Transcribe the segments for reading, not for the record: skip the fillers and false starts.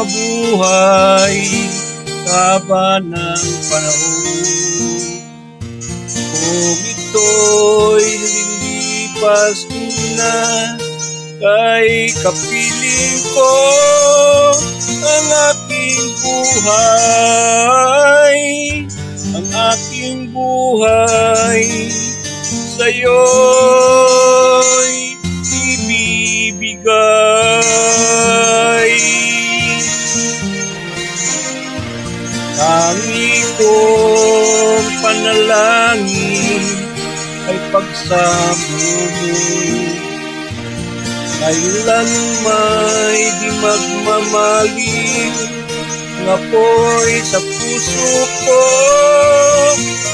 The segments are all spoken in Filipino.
mabuhay kaba ng panahon. Kung ito'y lilipas na, kay kapiling ko ang aking buhay, ang aking buhay sa'yo'y ibibigay. Tangi kong panalangin ay pagsamo mo, kailan may di magmamaling ang apoy sa puso ko,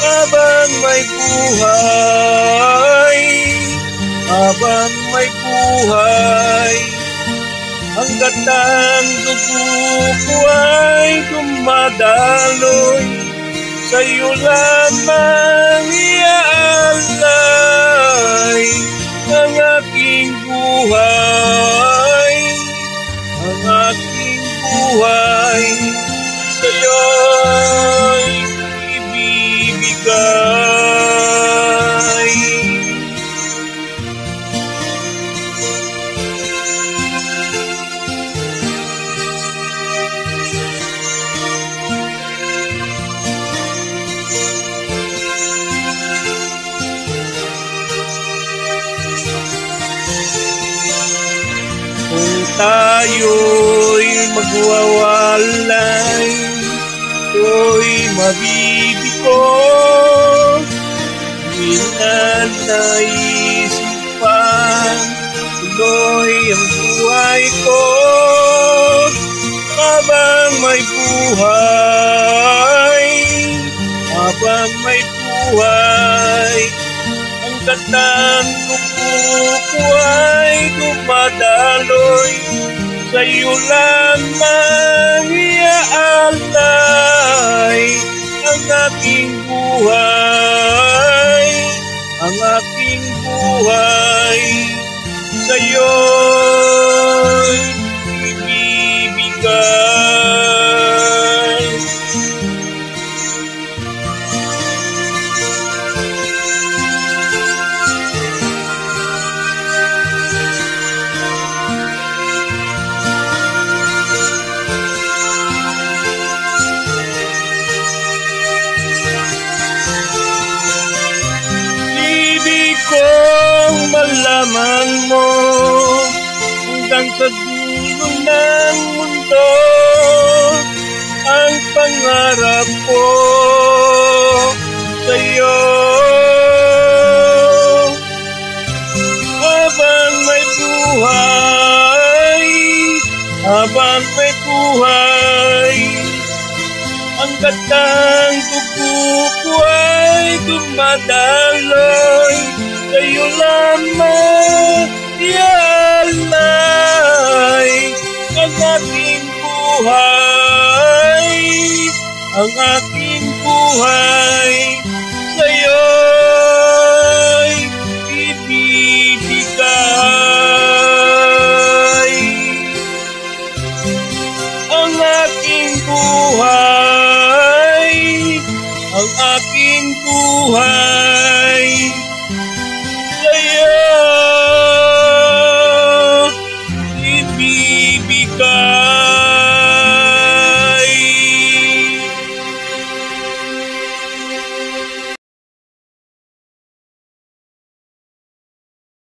habang may buhay, habang may buhay. Hanggat ang dugo ko ay dumadaloy, sa'yo lamang iaalay ang aking buhay, ang aking buhay sa'yo'y ibibigay. Kung tayo'y magwawalay, ito'y mabibigo, di na naisipan, tuloy ang buhay ko, habang may buhay, habang may buhay. Ang katang dugo ko ay dumadaloy, sa'yo lamang iaalay ang aking buhay, ang aking buhay sa'yo'y ibibigay. Kung malaman mo hanggang sa dulo ng mundo ang pangarap ko sa'yo, habang may buhay, habang may buhay. Hanggat ang dugo ko ay dumadaloy, sa'yo lamang iaalay ang aking buhay, ang aking buhay sa'yo'y ibibigay. Ang aking buhay, ang aking buhay